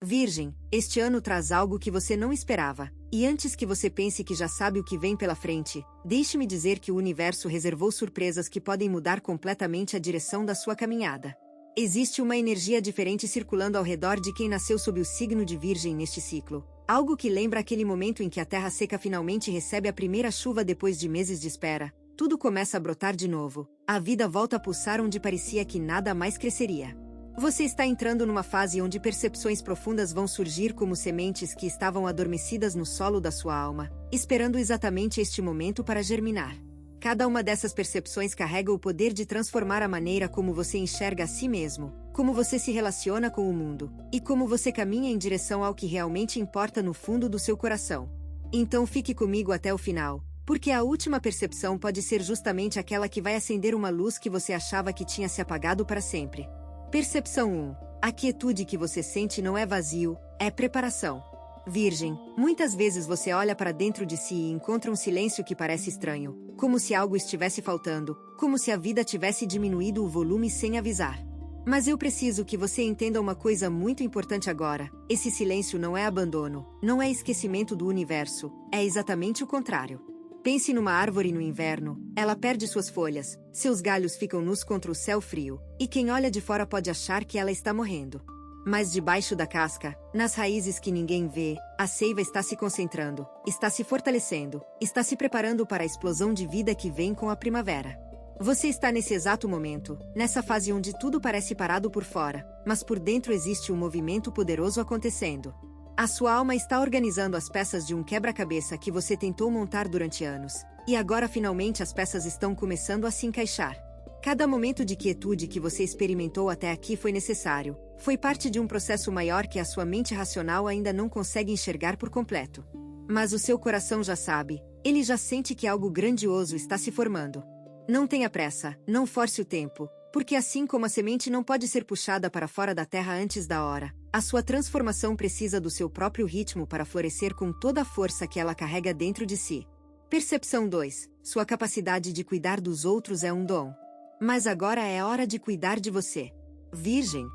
Virgem, este ano traz algo que você não esperava. E antes que você pense que já sabe o que vem pela frente, deixe-me dizer que o universo reservou surpresas que podem mudar completamente a direção da sua caminhada. Existe uma energia diferente circulando ao redor de quem nasceu sob o signo de Virgem neste ciclo. Algo que lembra aquele momento em que a terra seca finalmente recebe a primeira chuva depois de meses de espera. Tudo começa a brotar de novo. A vida volta a pulsar onde parecia que nada mais cresceria. Você está entrando numa fase onde percepções profundas vão surgir como sementes que estavam adormecidas no solo da sua alma, esperando exatamente este momento para germinar. Cada uma dessas percepções carrega o poder de transformar a maneira como você enxerga a si mesmo, como você se relaciona com o mundo, e como você caminha em direção ao que realmente importa no fundo do seu coração. Então fique comigo até o final, porque a última percepção pode ser justamente aquela que vai acender uma luz que você achava que tinha se apagado para sempre. Percepção 1. A quietude que você sente não é vazio, é preparação. Virgem, muitas vezes você olha para dentro de si e encontra um silêncio que parece estranho, como se algo estivesse faltando, como se a vida tivesse diminuído o volume sem avisar. Mas eu preciso que você entenda uma coisa muito importante agora: esse silêncio não é abandono, não é esquecimento do universo, é exatamente o contrário. Pense numa árvore no inverno, ela perde suas folhas, seus galhos ficam nus contra o céu frio, e quem olha de fora pode achar que ela está morrendo. Mas debaixo da casca, nas raízes que ninguém vê, a seiva está se concentrando, está se fortalecendo, está se preparando para a explosão de vida que vem com a primavera. Você está nesse exato momento, nessa fase onde tudo parece parado por fora, mas por dentro existe um movimento poderoso acontecendo. A sua alma está organizando as peças de um quebra-cabeça que você tentou montar durante anos, e agora finalmente as peças estão começando a se encaixar. Cada momento de quietude que você experimentou até aqui foi necessário, foi parte de um processo maior que a sua mente racional ainda não consegue enxergar por completo. Mas o seu coração já sabe, ele já sente que algo grandioso está se formando. Não tenha pressa, não force o tempo, porque assim como a semente não pode ser puxada para fora da terra antes da hora, a sua transformação precisa do seu próprio ritmo para florescer com toda a força que ela carrega dentro de si. Percepção 2. Sua capacidade de cuidar dos outros é um dom. Mas agora é hora de cuidar de você. Virgem.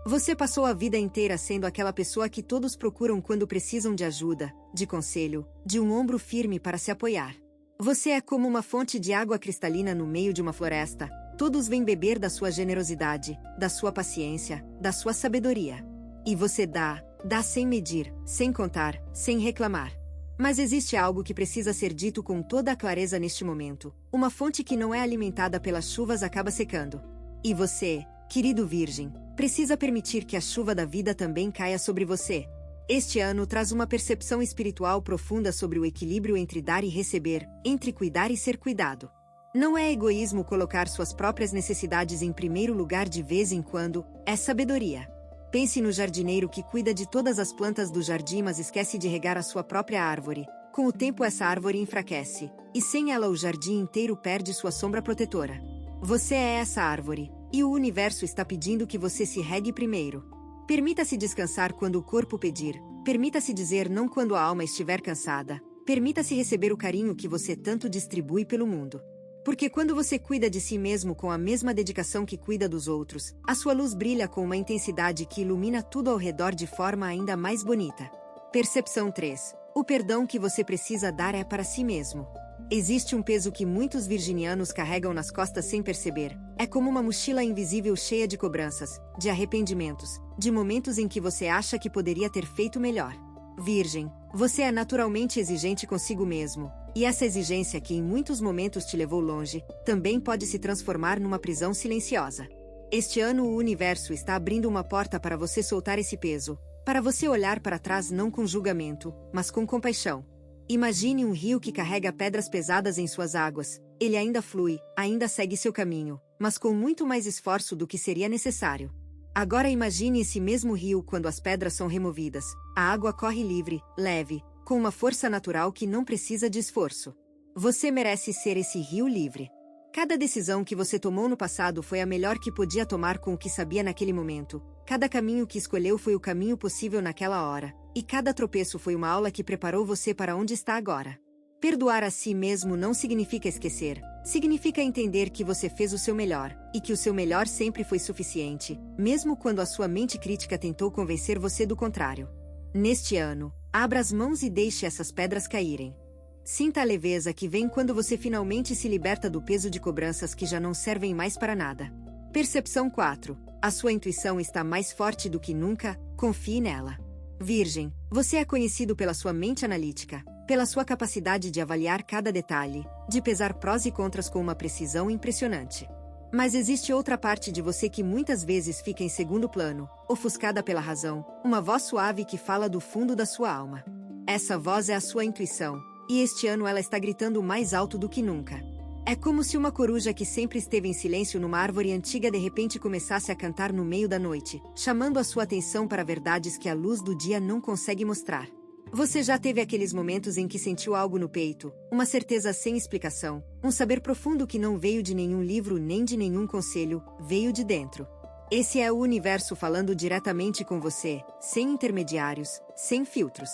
Você passou a vida inteira sendo aquela pessoa que todos procuram quando precisam de ajuda, de conselho, de um ombro firme para se apoiar. Você é como uma fonte de água cristalina no meio de uma floresta. Todos vêm beber da sua generosidade, da sua paciência, da sua sabedoria. E você dá sem medir, sem contar, sem reclamar. Mas existe algo que precisa ser dito com toda a clareza neste momento. Uma fonte que não é alimentada pelas chuvas acaba secando. E você, querido Virgem, precisa permitir que a chuva da vida também caia sobre você. Este ano traz uma percepção espiritual profunda sobre o equilíbrio entre dar e receber, entre cuidar e ser cuidado. Não é egoísmo colocar suas próprias necessidades em primeiro lugar de vez em quando, é sabedoria. Pense no jardineiro que cuida de todas as plantas do jardim, mas esquece de regar a sua própria árvore. Com o tempo essa árvore enfraquece, e sem ela o jardim inteiro perde sua sombra protetora. Você é essa árvore, e o universo está pedindo que você se regue primeiro. Permita-se descansar quando o corpo pedir, permita-se dizer não quando a alma estiver cansada, permita-se receber o carinho que você tanto distribui pelo mundo. Porque quando você cuida de si mesmo com a mesma dedicação que cuida dos outros, a sua luz brilha com uma intensidade que ilumina tudo ao redor de forma ainda mais bonita. Percepção 3. O perdão que você precisa dar é para si mesmo. Existe um peso que muitos virginianos carregam nas costas sem perceber. É como uma mochila invisível cheia de cobranças, de arrependimentos, de momentos em que você acha que poderia ter feito melhor. Virgem, você é naturalmente exigente consigo mesmo. E essa exigência que em muitos momentos te levou longe, também pode se transformar numa prisão silenciosa. Este ano o universo está abrindo uma porta para você soltar esse peso, para você olhar para trás não com julgamento, mas com compaixão. Imagine um rio que carrega pedras pesadas em suas águas. Ele ainda flui, ainda segue seu caminho, mas com muito mais esforço do que seria necessário. Agora imagine esse mesmo rio quando as pedras são removidas. A água corre livre, leve, com uma força natural que não precisa de esforço. Você merece ser esse rio livre. Cada decisão que você tomou no passado foi a melhor que podia tomar com o que sabia naquele momento. Cada caminho que escolheu foi o caminho possível naquela hora. E cada tropeço foi uma aula que preparou você para onde está agora. Perdoar a si mesmo não significa esquecer. Significa entender que você fez o seu melhor, e que o seu melhor sempre foi suficiente, mesmo quando a sua mente crítica tentou convencer você do contrário. Neste ano, abra as mãos e deixe essas pedras caírem. Sinta a leveza que vem quando você finalmente se liberta do peso de cobranças que já não servem mais para nada. Percepção 4. A sua intuição está mais forte do que nunca, confie nela. Virgem, você é conhecido pela sua mente analítica, pela sua capacidade de avaliar cada detalhe, de pesar prós e contras com uma precisão impressionante. Mas existe outra parte de você que muitas vezes fica em segundo plano, ofuscada pela razão, uma voz suave que fala do fundo da sua alma. Essa voz é a sua intuição, e este ano ela está gritando mais alto do que nunca. É como se uma coruja que sempre esteve em silêncio numa árvore antiga de repente começasse a cantar no meio da noite, chamando a sua atenção para verdades que a luz do dia não consegue mostrar. Você já teve aqueles momentos em que sentiu algo no peito, uma certeza sem explicação, um saber profundo que não veio de nenhum livro nem de nenhum conselho, veio de dentro. Esse é o universo falando diretamente com você, sem intermediários, sem filtros.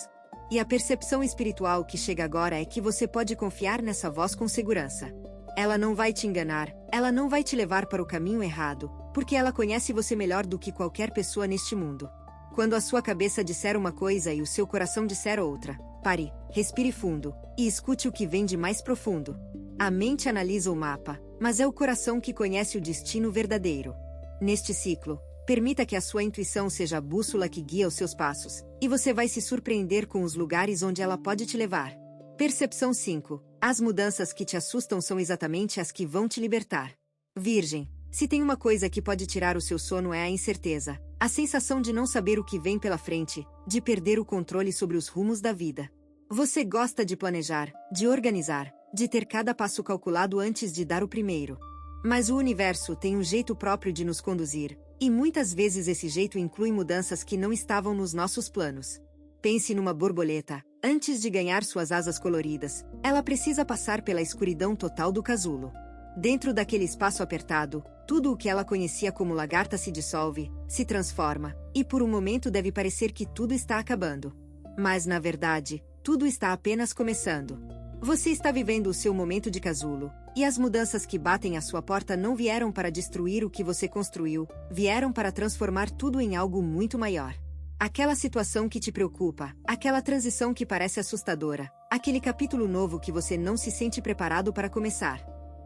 E a percepção espiritual que chega agora é que você pode confiar nessa voz com segurança. Ela não vai te enganar, ela não vai te levar para o caminho errado, porque ela conhece você melhor do que qualquer pessoa neste mundo. Quando a sua cabeça disser uma coisa e o seu coração disser outra, pare, respire fundo, e escute o que vem de mais profundo. A mente analisa o mapa, mas é o coração que conhece o destino verdadeiro. Neste ciclo, permita que a sua intuição seja a bússola que guia os seus passos, e você vai se surpreender com os lugares onde ela pode te levar. Percepção 5. As mudanças que te assustam são exatamente as que vão te libertar. Virgem, se tem uma coisa que pode tirar o seu sono é a incerteza, a sensação de não saber o que vem pela frente, de perder o controle sobre os rumos da vida. Você gosta de planejar, de organizar, de ter cada passo calculado antes de dar o primeiro. Mas o universo tem um jeito próprio de nos conduzir, e muitas vezes esse jeito inclui mudanças que não estavam nos nossos planos. Pense numa borboleta. Antes de ganhar suas asas coloridas, ela precisa passar pela escuridão total do casulo. Dentro daquele espaço apertado, tudo o que ela conhecia como lagarta se dissolve, se transforma, e por um momento deve parecer que tudo está acabando. Mas na verdade, tudo está apenas começando. Você está vivendo o seu momento de casulo, e as mudanças que batem à sua porta não vieram para destruir o que você construiu, vieram para transformar tudo em algo muito maior. Aquela situação que te preocupa, aquela transição que parece assustadora, aquele capítulo novo que você não se sente preparado para começar.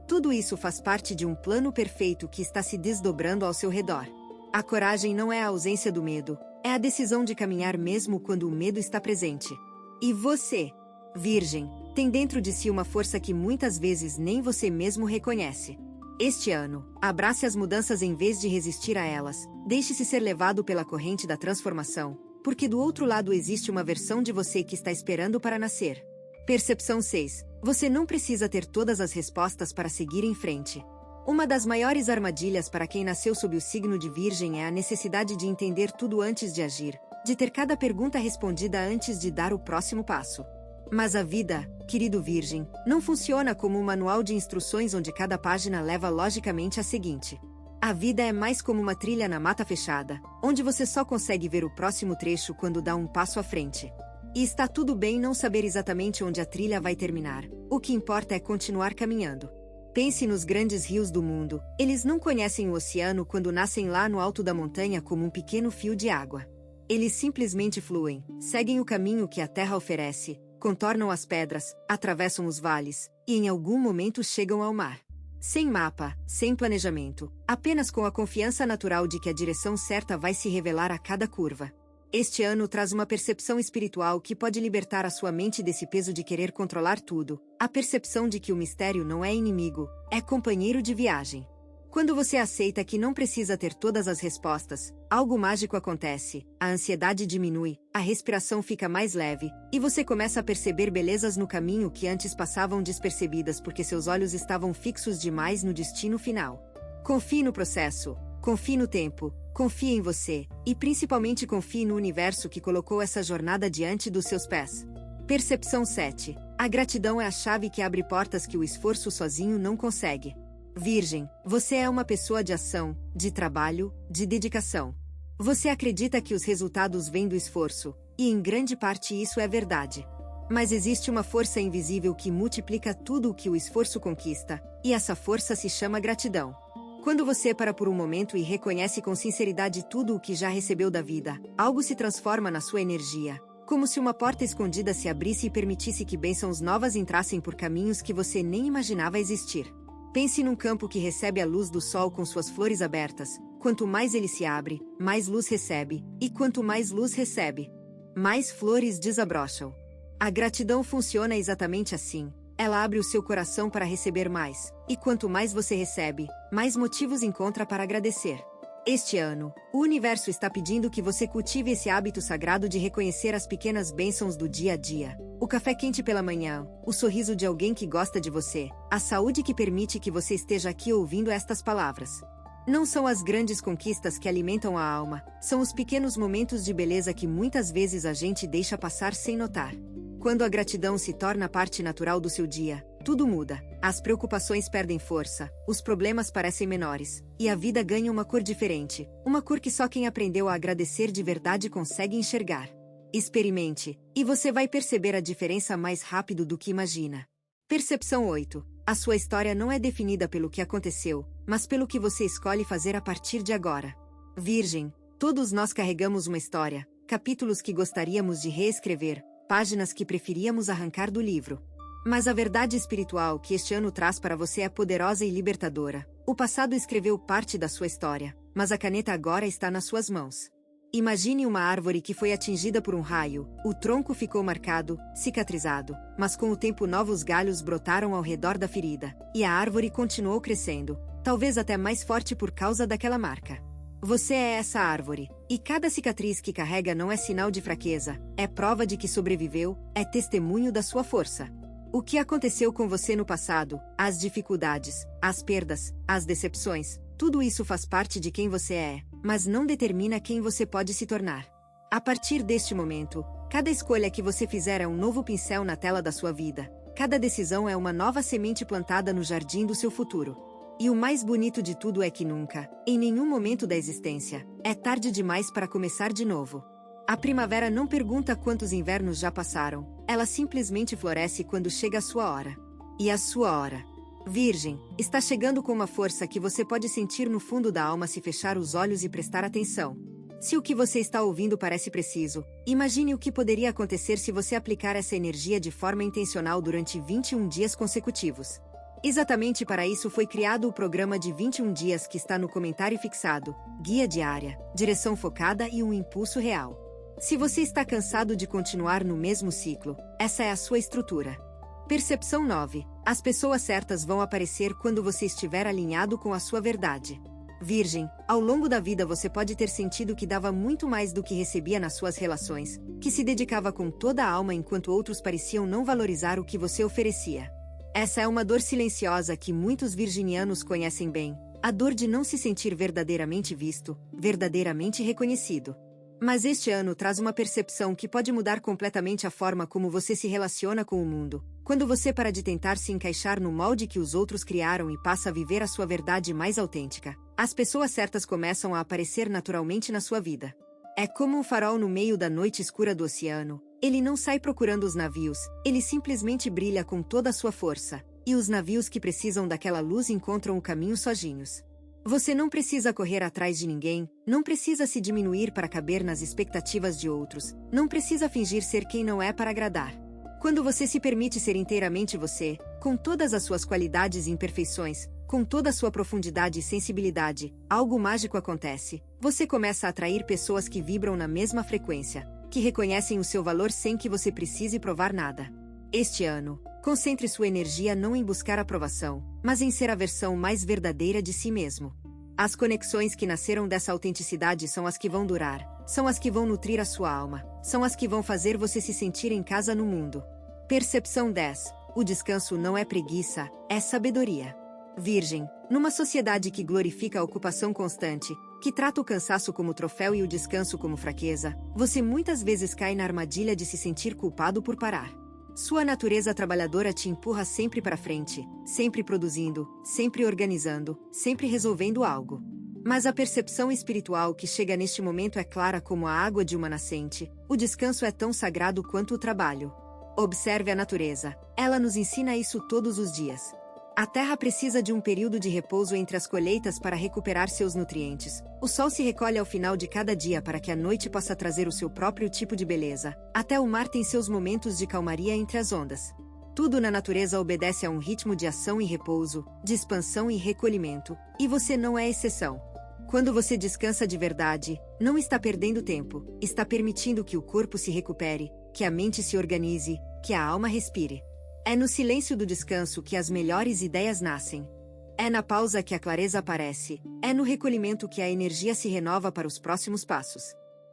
Tudo isso faz parte de um plano perfeito que está se desdobrando ao seu redor. A coragem não é a ausência do medo, é a decisão de caminhar mesmo quando o medo está presente. E você, Virgem, tem dentro de si uma força que muitas vezes nem você mesmo reconhece. Este ano, abrace as mudanças em vez de resistir a elas, deixe-se ser levado pela corrente da transformação, porque do outro lado existe uma versão de você que está esperando para nascer. Percepção 6. Você não precisa ter todas as respostas para seguir em frente. Uma das maiores armadilhas para quem nasceu sob o signo de Virgem é a necessidade de entender tudo antes de agir, de ter cada pergunta respondida antes de dar o próximo passo. Mas a vida, querido Virgem, não funciona como um manual de instruções onde cada página leva logicamente à seguinte. A vida é mais como uma trilha na mata fechada, onde você só consegue ver o próximo trecho quando dá um passo à frente. E está tudo bem não saber exatamente onde a trilha vai terminar, o que importa é continuar caminhando. Pense nos grandes rios do mundo, eles não conhecem o oceano quando nascem lá no alto da montanha como um pequeno fio de água. Eles simplesmente fluem, seguem o caminho que a terra oferece, contornam as pedras, atravessam os vales, e em algum momento chegam ao mar. Sem mapa, sem planejamento, apenas com a confiança natural de que a direção certa vai se revelar a cada curva. Este ano traz uma percepção espiritual que pode libertar a sua mente desse peso de querer controlar tudo, a percepção de que o mistério não é inimigo, é companheiro de viagem. Quando você aceita que não precisa ter todas as respostas, algo mágico acontece, a ansiedade diminui, a respiração fica mais leve, e você começa a perceber belezas no caminho que antes passavam despercebidas porque seus olhos estavam fixos demais no destino final. Confie no processo, confie no tempo, confie em você, e principalmente confie no universo que colocou essa jornada diante dos seus pés. Percepção 7. A gratidão é a chave que abre portas que o esforço sozinho não consegue. Virgem, você é uma pessoa de ação, de trabalho, de dedicação. Você acredita que os resultados vêm do esforço, e em grande parte isso é verdade. Mas existe uma força invisível que multiplica tudo o que o esforço conquista, e essa força se chama gratidão. Quando você para por um momento e reconhece com sinceridade tudo o que já recebeu da vida, algo se transforma na sua energia, como se uma porta escondida se abrisse e permitisse que bênçãos novas entrassem por caminhos que você nem imaginava existir. Pense num campo que recebe a luz do sol com suas flores abertas. Quanto mais ele se abre, mais luz recebe, e quanto mais luz recebe, mais flores desabrocham. A gratidão funciona exatamente assim. Ela abre o seu coração para receber mais, e quanto mais você recebe, mais motivos encontra para agradecer. Este ano, o universo está pedindo que você cultive esse hábito sagrado de reconhecer as pequenas bênçãos do dia a dia. O café quente pela manhã, o sorriso de alguém que gosta de você, a saúde que permite que você esteja aqui ouvindo estas palavras. Não são as grandes conquistas que alimentam a alma, são os pequenos momentos de beleza que muitas vezes a gente deixa passar sem notar. Quando a gratidão se torna parte natural do seu dia, tudo muda. As preocupações perdem força, os problemas parecem menores, e a vida ganha uma cor diferente, uma cor que só quem aprendeu a agradecer de verdade consegue enxergar. Experimente, e você vai perceber a diferença mais rápido do que imagina. Percepção 8. A sua história não é definida pelo que aconteceu, mas pelo que você escolhe fazer a partir de agora. Virgem, todos nós carregamos uma história, capítulos que gostaríamos de reescrever, páginas que preferíamos arrancar do livro. Mas a verdade espiritual que este ano traz para você é poderosa e libertadora. O passado escreveu parte da sua história, mas a caneta agora está nas suas mãos. Imagine uma árvore que foi atingida por um raio, o tronco ficou marcado, cicatrizado, mas com o tempo novos galhos brotaram ao redor da ferida, e a árvore continuou crescendo, talvez até mais forte por causa daquela marca. Você é essa árvore, e cada cicatriz que carrega não é sinal de fraqueza, é prova de que sobreviveu, é testemunho da sua força. O que aconteceu com você no passado, as dificuldades, as perdas, as decepções, tudo isso faz parte de quem você é, mas não determina quem você pode se tornar. A partir deste momento, cada escolha que você fizer é um novo pincel na tela da sua vida, cada decisão é uma nova semente plantada no jardim do seu futuro. E o mais bonito de tudo é que nunca, em nenhum momento da existência, é tarde demais para começar de novo. A primavera não pergunta quantos invernos já passaram, ela simplesmente floresce quando chega a sua hora. E a sua hora, Virgem, está chegando com uma força que você pode sentir no fundo da alma se fechar os olhos e prestar atenção. Se o que você está ouvindo parece preciso, imagine o que poderia acontecer se você aplicar essa energia de forma intencional durante 21 dias consecutivos. Exatamente para isso foi criado o programa de 21 dias que está no comentário fixado, guia diária, direção focada e um impulso real. Se você está cansado de continuar no mesmo ciclo, essa é a sua estrutura. Percepção 9. As pessoas certas vão aparecer quando você estiver alinhado com a sua verdade. Virgem, ao longo da vida você pode ter sentido que dava muito mais do que recebia nas suas relações, que se dedicava com toda a alma enquanto outros pareciam não valorizar o que você oferecia. Essa é uma dor silenciosa que muitos virginianos conhecem bem, a dor de não se sentir verdadeiramente visto, verdadeiramente reconhecido. Mas este ano traz uma percepção que pode mudar completamente a forma como você se relaciona com o mundo. Quando você para de tentar se encaixar no molde que os outros criaram e passa a viver a sua verdade mais autêntica, as pessoas certas começam a aparecer naturalmente na sua vida. É como um farol no meio da noite escura do oceano. Ele não sai procurando os navios, ele simplesmente brilha com toda a sua força, e os navios que precisam daquela luz encontram o caminho sozinhos. Você não precisa correr atrás de ninguém, não precisa se diminuir para caber nas expectativas de outros, não precisa fingir ser quem não é para agradar. Quando você se permite ser inteiramente você, com todas as suas qualidades e imperfeições, com toda a sua profundidade e sensibilidade, algo mágico acontece. Você começa a atrair pessoas que vibram na mesma frequência, que reconhecem o seu valor sem que você precise provar nada. Este ano, concentre sua energia não em buscar aprovação, mas em ser a versão mais verdadeira de si mesmo. As conexões que nasceram dessa autenticidade são as que vão durar, são as que vão nutrir a sua alma, são as que vão fazer você se sentir em casa no mundo. Percepção 10. O descanso não é preguiça, é sabedoria. Virgem, numa sociedade que glorifica a ocupação constante, que trata o cansaço como troféu e o descanso como fraqueza, você muitas vezes cai na armadilha de se sentir culpado por parar. Sua natureza trabalhadora te empurra sempre para frente, sempre produzindo, sempre organizando, sempre resolvendo algo. Mas a percepção espiritual que chega neste momento é clara como a água de uma nascente, o descanso é tão sagrado quanto o trabalho. Observe a natureza. Ela nos ensina isso todos os dias. A terra precisa de um período de repouso entre as colheitas para recuperar seus nutrientes. O sol se recolhe ao final de cada dia para que a noite possa trazer o seu próprio tipo de beleza. Até o mar tem seus momentos de calmaria entre as ondas. Tudo na natureza obedece a um ritmo de ação e repouso, de expansão e recolhimento, e você não é exceção. Quando você descansa de verdade, não está perdendo tempo, está permitindo que o corpo se recupere, que a mente se organize, que a alma respire. É no silêncio do descanso que as melhores ideias nascem. É na pausa que a clareza aparece, é no recolhimento que a energia se renova para os próximos passos.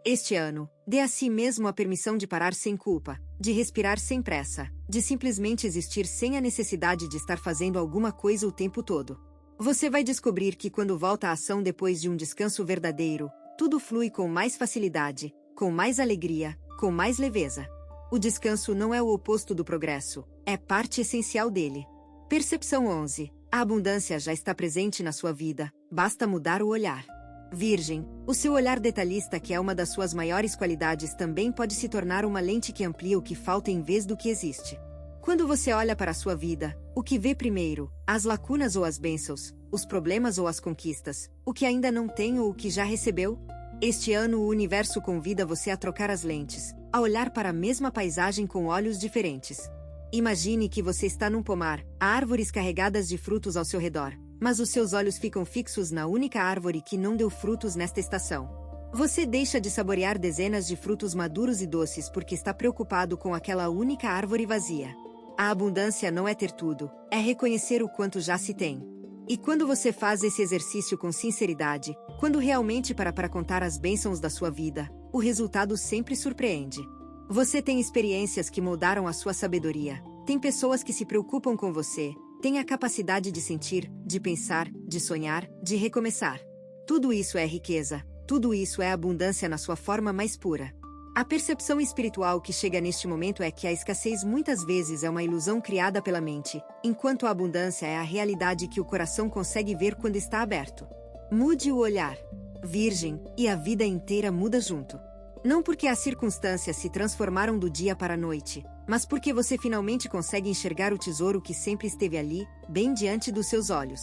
Este ano, dê a si mesmo a permissão de parar sem culpa, de respirar sem pressa, de simplesmente existir sem a necessidade de estar fazendo alguma coisa o tempo todo. Você vai descobrir que quando volta à ação depois de um descanso verdadeiro, tudo flui com mais facilidade, com mais alegria, com mais leveza. O descanso não é o oposto do progresso, é parte essencial dele. Percepção 11. A abundância já está presente na sua vida, basta mudar o olhar. Virgem, o seu olhar detalhista, que é uma das suas maiores qualidades, também pode se tornar uma lente que amplia o que falta em vez do que existe. Quando você olha para a sua vida, o que vê primeiro? As lacunas ou as bênçãos? Os problemas ou as conquistas? O que ainda não tem ou o que já recebeu? Este ano o universo convida você a trocar as lentes, a olhar para a mesma paisagem com olhos diferentes. Imagine que você está num pomar, há árvores carregadas de frutos ao seu redor, mas os seus olhos ficam fixos na única árvore que não deu frutos nesta estação. Você deixa de saborear dezenas de frutos maduros e doces porque está preocupado com aquela única árvore vazia. A abundância não é ter tudo, é reconhecer o quanto já se tem. E quando você faz esse exercício com sinceridade, quando realmente para contar as bênçãos da sua vida, o resultado sempre surpreende. Você tem experiências que moldaram a sua sabedoria, tem pessoas que se preocupam com você, tem a capacidade de sentir, de pensar, de sonhar, de recomeçar. Tudo isso é riqueza, tudo isso é abundância na sua forma mais pura. A percepção espiritual que chega neste momento é que a escassez muitas vezes é uma ilusão criada pela mente, enquanto a abundância é a realidade que o coração consegue ver quando está aberto. Mude o olhar, Virgem, e a vida inteira muda junto. Não porque as circunstâncias se transformaram do dia para a noite, mas porque você finalmente consegue enxergar o tesouro que sempre esteve ali, bem diante dos seus olhos.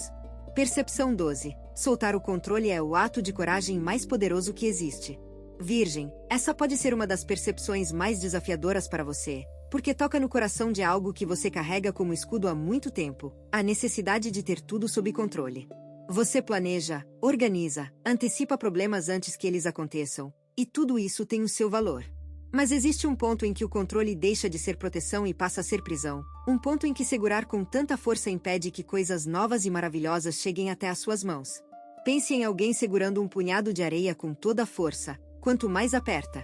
Percepção 12. Soltar o controle é o ato de coragem mais poderoso que existe. Virgem, essa pode ser uma das percepções mais desafiadoras para você, porque toca no coração de algo que você carrega como escudo há muito tempo, a necessidade de ter tudo sob controle. Você planeja, organiza, antecipa problemas antes que eles aconteçam, e tudo isso tem o seu valor. Mas existe um ponto em que o controle deixa de ser proteção e passa a ser prisão, um ponto em que segurar com tanta força impede que coisas novas e maravilhosas cheguem até as suas mãos. Pense em alguém segurando um punhado de areia com toda a força. Quanto mais aperta,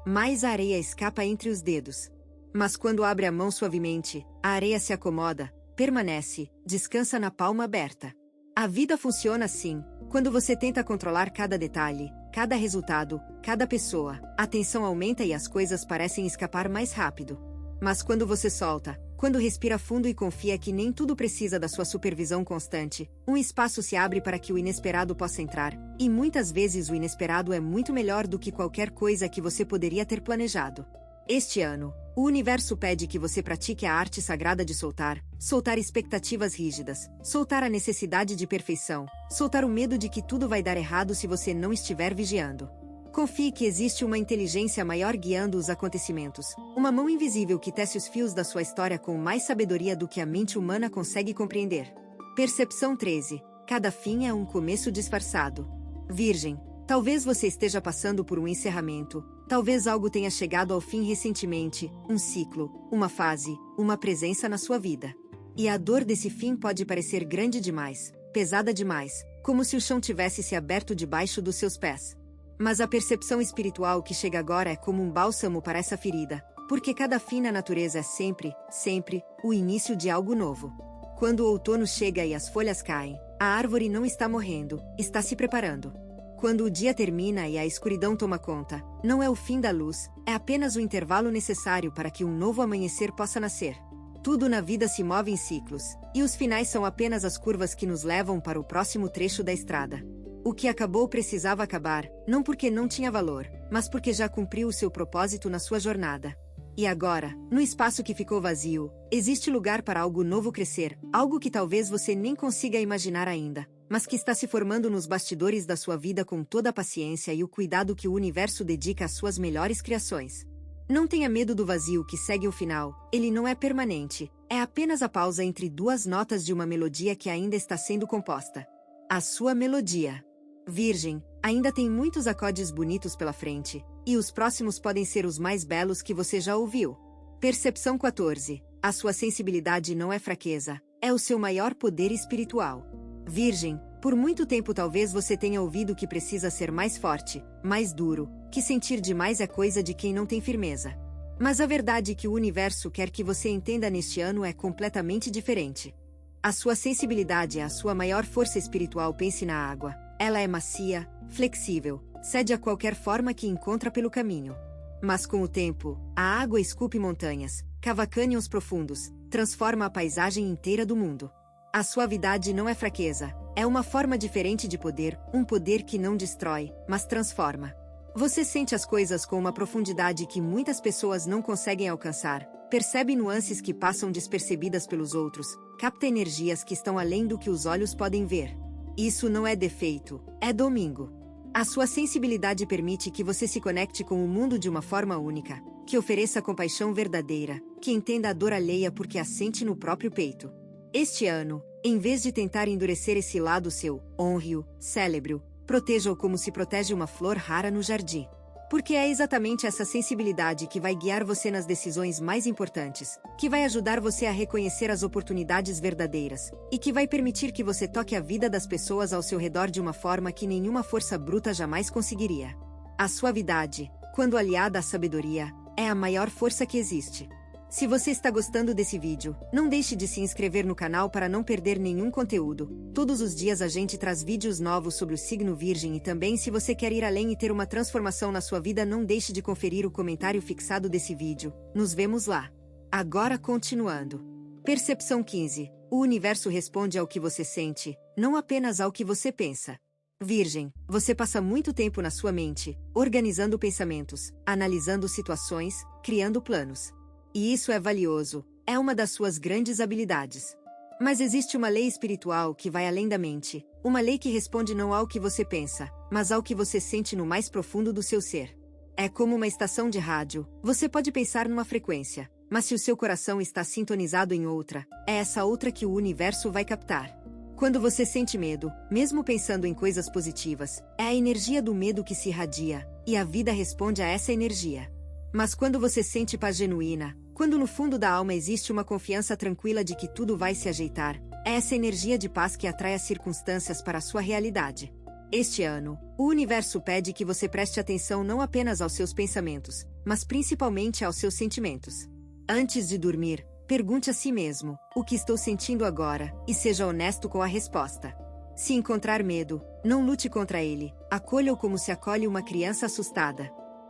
mais a areia escapa entre os dedos. Mas quando abre a mão suavemente, a areia se acomoda, permanece, descansa na palma aberta. A vida funciona assim. Quando você tenta controlar cada detalhe, cada resultado, cada pessoa, a tensão aumenta e as coisas parecem escapar mais rápido. Mas quando você solta, quando respira fundo e confia que nem tudo precisa da sua supervisão constante, um espaço se abre para que o inesperado possa entrar, e muitas vezes o inesperado é muito melhor do que qualquer coisa que você poderia ter planejado. Este ano, o universo pede que você pratique a arte sagrada de soltar, soltar expectativas rígidas, soltar a necessidade de perfeição, soltar o medo de que tudo vai dar errado se você não estiver vigiando. Confie que existe uma inteligência maior guiando os acontecimentos, uma mão invisível que tece os fios da sua história com mais sabedoria do que a mente humana consegue compreender. Percepção 13. Cada fim é um começo disfarçado. Virgem, talvez você esteja passando por um encerramento, talvez algo tenha chegado ao fim recentemente, um ciclo, uma fase, uma presença na sua vida. E a dor desse fim pode parecer grande demais, pesada demais, como se o chão tivesse se aberto debaixo dos seus pés. Mas a percepção espiritual que chega agora é como um bálsamo para essa ferida, porque cada fim na natureza é sempre, sempre, o início de algo novo. Quando o outono chega e as folhas caem, a árvore não está morrendo, está se preparando. Quando o dia termina e a escuridão toma conta, não é o fim da luz, é apenas o intervalo necessário para que um novo amanhecer possa nascer. Tudo na vida se move em ciclos, e os finais são apenas as curvas que nos levam para o próximo trecho da estrada. O que acabou precisava acabar, não porque não tinha valor, mas porque já cumpriu o seu propósito na sua jornada. E agora, no espaço que ficou vazio, existe lugar para algo novo crescer, algo que talvez você nem consiga imaginar ainda, mas que está se formando nos bastidores da sua vida com toda a paciência e o cuidado que o universo dedica às suas melhores criações. Não tenha medo do vazio que segue o final, ele não é permanente, é apenas a pausa entre duas notas de uma melodia que ainda está sendo composta. A sua melodia. Virgem, ainda tem muitos acordes bonitos pela frente, e os próximos podem ser os mais belos que você já ouviu. Percepção 14. A sua sensibilidade não é fraqueza, é o seu maior poder espiritual. Virgem, por muito tempo talvez você tenha ouvido que precisa ser mais forte, mais duro, que sentir demais é coisa de quem não tem firmeza. Mas a verdade que o universo quer que você entenda neste ano é completamente diferente. A sua sensibilidade é a sua maior força espiritual. Pense na água. Ela é macia, flexível, cede a qualquer forma que encontra pelo caminho. Mas com o tempo, a água esculpe montanhas, cava cânions profundos, transforma a paisagem inteira do mundo. A suavidade não é fraqueza, é uma forma diferente de poder, um poder que não destrói, mas transforma. Você sente as coisas com uma profundidade que muitas pessoas não conseguem alcançar, percebe nuances que passam despercebidas pelos outros, capta energias que estão além do que os olhos podem ver. Isso não é defeito, é domingo. A sua sensibilidade permite que você se conecte com o mundo de uma forma única, que ofereça compaixão verdadeira, que entenda a dor alheia porque a sente no próprio peito. Este ano, em vez de tentar endurecer esse lado seu, honre-o, celebre-o, proteja-o como se protege uma flor rara no jardim. Porque é exatamente essa sensibilidade que vai guiar você nas decisões mais importantes, que vai ajudar você a reconhecer as oportunidades verdadeiras, e que vai permitir que você toque a vida das pessoas ao seu redor de uma forma que nenhuma força bruta jamais conseguiria. A suavidade, quando aliada à sabedoria, é a maior força que existe. Se você está gostando desse vídeo, não deixe de se inscrever no canal para não perder nenhum conteúdo. Todos os dias a gente traz vídeos novos sobre o signo Virgem e também se você quer ir além e ter uma transformação na sua vida, não deixe de conferir o comentário fixado desse vídeo. Nos vemos lá. Agora continuando. Percepção 15. O universo responde ao que você sente, não apenas ao que você pensa. Virgem, você passa muito tempo na sua mente, organizando pensamentos, analisando situações, criando planos. E isso é valioso, é uma das suas grandes habilidades. Mas existe uma lei espiritual que vai além da mente, uma lei que responde não ao que você pensa, mas ao que você sente no mais profundo do seu ser. É como uma estação de rádio, você pode pensar numa frequência, mas se o seu coração está sintonizado em outra, é essa outra que o universo vai captar. Quando você sente medo, mesmo pensando em coisas positivas, é a energia do medo que se irradia, e a vida responde a essa energia. Mas quando você sente paz genuína, quando no fundo da alma existe uma confiança tranquila de que tudo vai se ajeitar, é essa energia de paz que atrai as circunstâncias para a sua realidade. Este ano, o universo pede que você preste atenção não apenas aos seus pensamentos, mas principalmente aos seus sentimentos. Antes de dormir, pergunte a si mesmo, o que estou sentindo agora, e seja honesto com a resposta. Se encontrar medo, não lute contra ele, acolha-o como se acolhe uma criança assustada.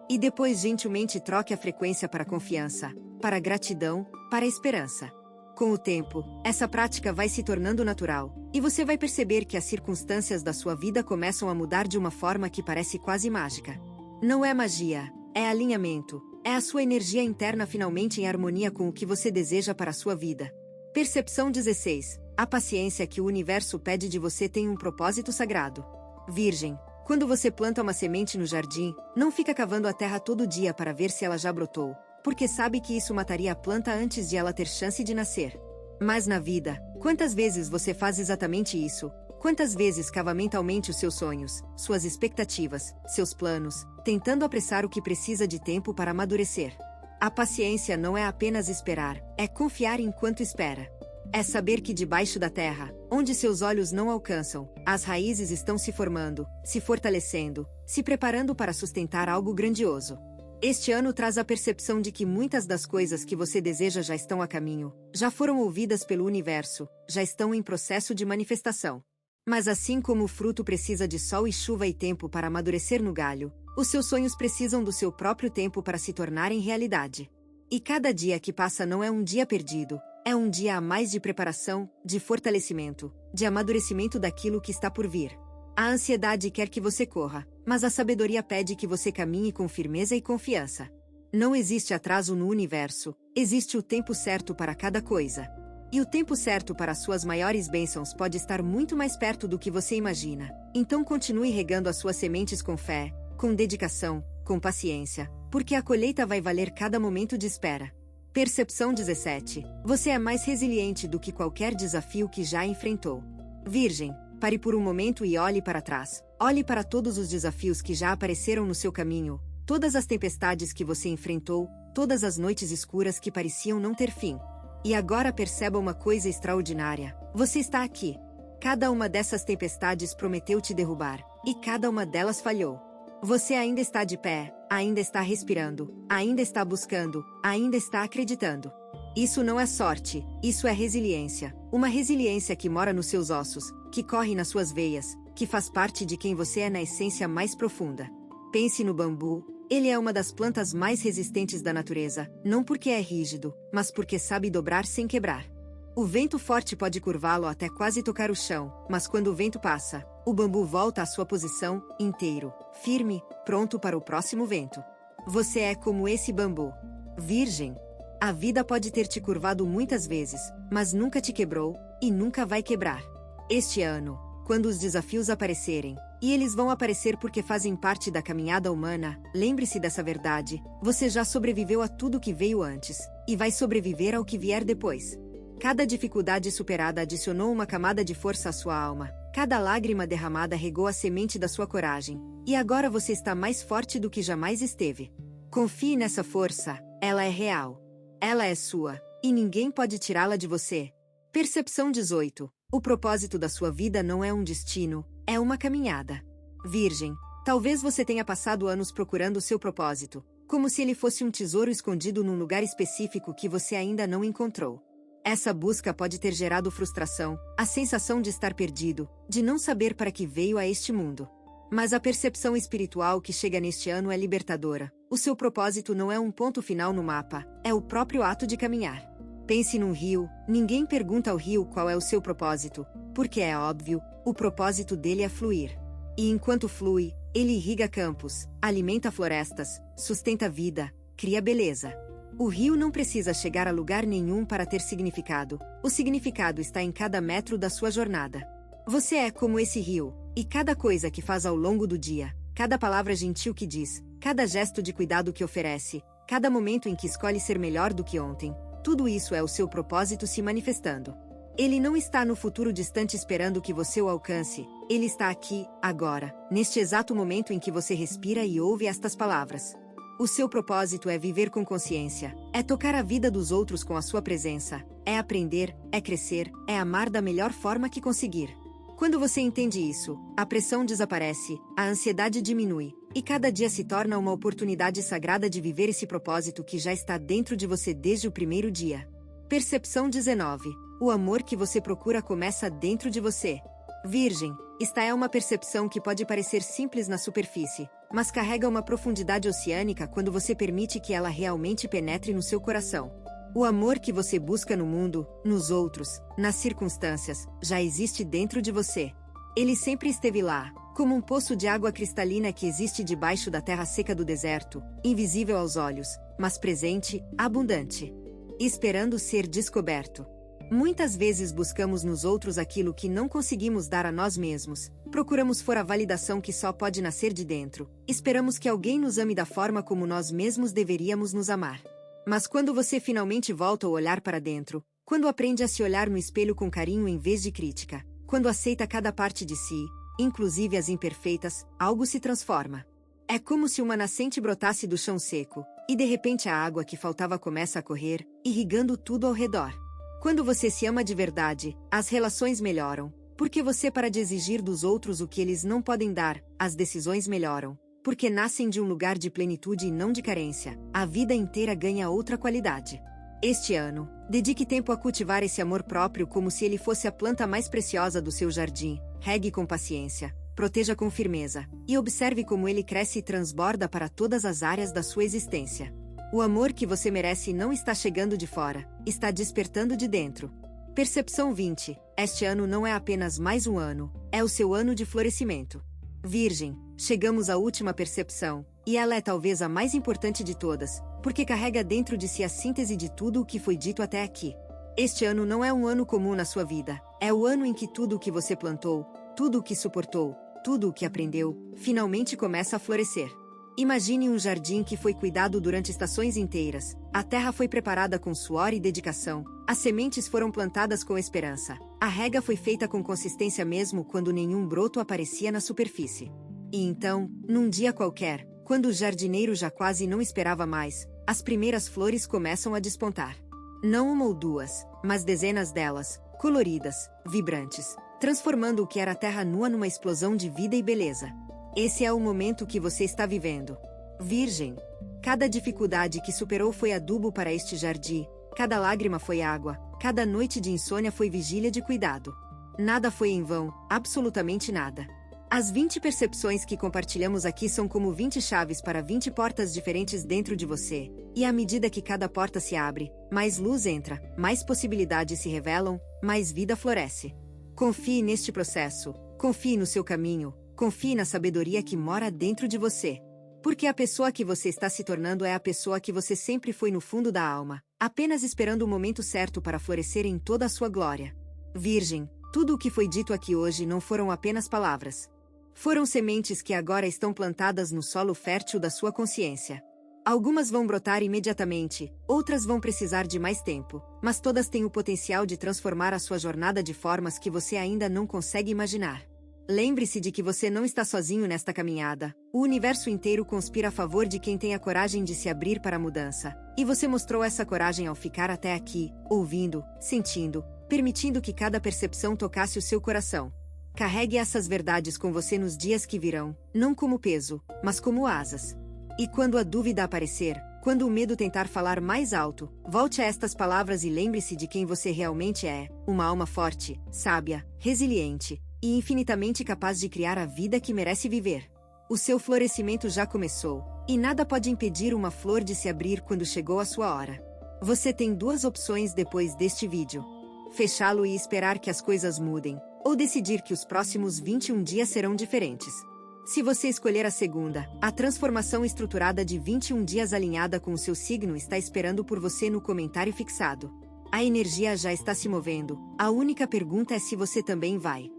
E depois gentilmente troque a frequência para a confiança, para a gratidão, para a esperança. Com o tempo, essa prática vai se tornando natural, e você vai perceber que as circunstâncias da sua vida começam a mudar de uma forma que parece quase mágica. Não é magia, é alinhamento, é a sua energia interna finalmente em harmonia com o que você deseja para a sua vida. Percepção 16. A paciência que o universo pede de você tem um propósito sagrado. Virgem, quando você planta uma semente no jardim, não fica cavando a terra todo dia para ver se ela já brotou, porque sabe que isso mataria a planta antes de ela ter chance de nascer. Mas na vida, quantas vezes você faz exatamente isso? Quantas vezes cava mentalmente os seus sonhos, suas expectativas, seus planos, tentando apressar o que precisa de tempo para amadurecer? A paciência não é apenas esperar, é confiar enquanto espera. É saber que debaixo da terra, onde seus olhos não alcançam, as raízes estão se formando, se fortalecendo, se preparando para sustentar algo grandioso. Este ano traz a percepção de que muitas das coisas que você deseja já estão a caminho, já foram ouvidas pelo universo, já estão em processo de manifestação. Mas assim como o fruto precisa de sol e chuva e tempo para amadurecer no galho, os seus sonhos precisam do seu próprio tempo para se tornarem realidade. E cada dia que passa não é um dia perdido, é um dia a mais de preparação, de fortalecimento, de amadurecimento daquilo que está por vir. A ansiedade quer que você corra, mas a sabedoria pede que você caminhe com firmeza e confiança. Não existe atraso no universo, existe o tempo certo para cada coisa. E o tempo certo para suas maiores bênçãos pode estar muito mais perto do que você imagina. Então continue regando as suas sementes com fé, com dedicação, com paciência, porque a colheita vai valer cada momento de espera. Percepção 17. Você é mais resiliente do que qualquer desafio que já enfrentou. Virgem, pare por um momento e olhe para trás. Olhe para todos os desafios que já apareceram no seu caminho, todas as tempestades que você enfrentou, todas as noites escuras que pareciam não ter fim. E agora perceba uma coisa extraordinária. Você está aqui. Cada uma dessas tempestades prometeu te derrubar, e cada uma delas falhou. Você ainda está de pé, ainda está respirando, ainda está buscando, ainda está acreditando. Isso não é sorte, isso é resiliência. Uma resiliência que mora nos seus ossos, que corre nas suas veias, que faz parte de quem você é na essência mais profunda. Pense no bambu. Ele é uma das plantas mais resistentes da natureza, não porque é rígido, mas porque sabe dobrar sem quebrar. O vento forte pode curvá-lo até quase tocar o chão, mas quando o vento passa, o bambu volta à sua posição, inteiro, firme, pronto para o próximo vento. Você é como esse bambu. Virgem. A vida pode ter te curvado muitas vezes, mas nunca te quebrou, e nunca vai quebrar. Este ano, quando os desafios aparecerem, e eles vão aparecer porque fazem parte da caminhada humana, lembre-se dessa verdade: você já sobreviveu a tudo que veio antes, e vai sobreviver ao que vier depois. Cada dificuldade superada adicionou uma camada de força à sua alma, cada lágrima derramada regou a semente da sua coragem, e agora você está mais forte do que jamais esteve. Confie nessa força, ela é real. Ela é sua, e ninguém pode tirá-la de você. Percepção 18. O propósito da sua vida não é um destino, é uma caminhada. Virgem, talvez você tenha passado anos procurando o seu propósito, como se ele fosse um tesouro escondido num lugar específico que você ainda não encontrou. Essa busca pode ter gerado frustração, a sensação de estar perdido, de não saber para que veio a este mundo. Mas a percepção espiritual que chega neste ano é libertadora. O seu propósito não é um ponto final no mapa, é o próprio ato de caminhar. Pense num rio, ninguém pergunta ao rio qual é o seu propósito, porque é óbvio, o propósito dele é fluir. E enquanto flui, ele irriga campos, alimenta florestas, sustenta vida, cria beleza. O rio não precisa chegar a lugar nenhum para ter significado, o significado está em cada metro da sua jornada. Você é como esse rio, e cada coisa que faz ao longo do dia, cada palavra gentil que diz, cada gesto de cuidado que oferece, cada momento em que escolhe ser melhor do que ontem, tudo isso é o seu propósito se manifestando. Ele não está no futuro distante esperando que você o alcance, ele está aqui, agora, neste exato momento em que você respira e ouve estas palavras. O seu propósito é viver com consciência, é tocar a vida dos outros com a sua presença, é aprender, é crescer, é amar da melhor forma que conseguir. Quando você entende isso, a pressão desaparece, a ansiedade diminui, e cada dia se torna uma oportunidade sagrada de viver esse propósito que já está dentro de você desde o primeiro dia. Percepção 19. O amor que você procura começa dentro de você. Virgem, esta é uma percepção que pode parecer simples na superfície, mas carrega uma profundidade oceânica quando você permite que ela realmente penetre no seu coração. O amor que você busca no mundo, nos outros, nas circunstâncias, já existe dentro de você. Ele sempre esteve lá, como um poço de água cristalina que existe debaixo da terra seca do deserto, invisível aos olhos, mas presente, abundante, esperando ser descoberto. Muitas vezes buscamos nos outros aquilo que não conseguimos dar a nós mesmos, procuramos fora a validação que só pode nascer de dentro, esperamos que alguém nos ame da forma como nós mesmos deveríamos nos amar. Mas quando você finalmente volta o olhar para dentro, quando aprende a se olhar no espelho com carinho em vez de crítica, quando aceita cada parte de si, inclusive as imperfeitas, algo se transforma. É como se uma nascente brotasse do chão seco, e de repente a água que faltava começa a correr, irrigando tudo ao redor. Quando você se ama de verdade, as relações melhoram, porque você para de exigir dos outros o que eles não podem dar, as decisões melhoram, porque nascem de um lugar de plenitude e não de carência, a vida inteira ganha outra qualidade. Este ano, dedique tempo a cultivar esse amor próprio como se ele fosse a planta mais preciosa do seu jardim, regue com paciência, proteja com firmeza, e observe como ele cresce e transborda para todas as áreas da sua existência. O amor que você merece não está chegando de fora, está despertando de dentro. Percepção 20. Este ano não é apenas mais um ano, é o seu ano de florescimento. Virgem, chegamos à última percepção, e ela é talvez a mais importante de todas, porque carrega dentro de si a síntese de tudo o que foi dito até aqui. Este ano não é um ano comum na sua vida, é o ano em que tudo o que você plantou, tudo o que suportou, tudo o que aprendeu, finalmente começa a florescer. Imagine um jardim que foi cuidado durante estações inteiras, a terra foi preparada com suor e dedicação, as sementes foram plantadas com esperança, a rega foi feita com consistência mesmo quando nenhum broto aparecia na superfície. E então, num dia qualquer, quando o jardineiro já quase não esperava mais, as primeiras flores começam a despontar. Não uma ou duas, mas dezenas delas, coloridas, vibrantes, transformando o que era terra nua numa explosão de vida e beleza. Esse é o momento que você está vivendo. Virgem. Cada dificuldade que superou foi adubo para este jardim, cada lágrima foi água, cada noite de insônia foi vigília de cuidado. Nada foi em vão, absolutamente nada. As 20 percepções que compartilhamos aqui são como 20 chaves para 20 portas diferentes dentro de você, e à medida que cada porta se abre, mais luz entra, mais possibilidades se revelam, mais vida floresce. Confie neste processo, confie no seu caminho, confie na sabedoria que mora dentro de você. Porque a pessoa que você está se tornando é a pessoa que você sempre foi no fundo da alma, apenas esperando o momento certo para florescer em toda a sua glória. Virgem, tudo o que foi dito aqui hoje não foram apenas palavras. Foram sementes que agora estão plantadas no solo fértil da sua consciência. Algumas vão brotar imediatamente, outras vão precisar de mais tempo, mas todas têm o potencial de transformar a sua jornada de formas que você ainda não consegue imaginar. Lembre-se de que você não está sozinho nesta caminhada. O universo inteiro conspira a favor de quem tem a coragem de se abrir para a mudança. E você mostrou essa coragem ao ficar até aqui, ouvindo, sentindo, permitindo que cada percepção tocasse o seu coração. Carregue essas verdades com você nos dias que virão, não como peso, mas como asas. E quando a dúvida aparecer, quando o medo tentar falar mais alto, volte a estas palavras e lembre-se de quem você realmente é, uma alma forte, sábia, resiliente e infinitamente capaz de criar a vida que merece viver. O seu florescimento já começou, e nada pode impedir uma flor de se abrir quando chegou a sua hora. Você tem duas opções depois deste vídeo: fechá-lo e esperar que as coisas mudem, ou decidir que os próximos 21 dias serão diferentes. Se você escolher a segunda, a transformação estruturada de 21 dias alinhada com o seu signo está esperando por você no comentário fixado. A energia já está se movendo, a única pergunta é se você também vai.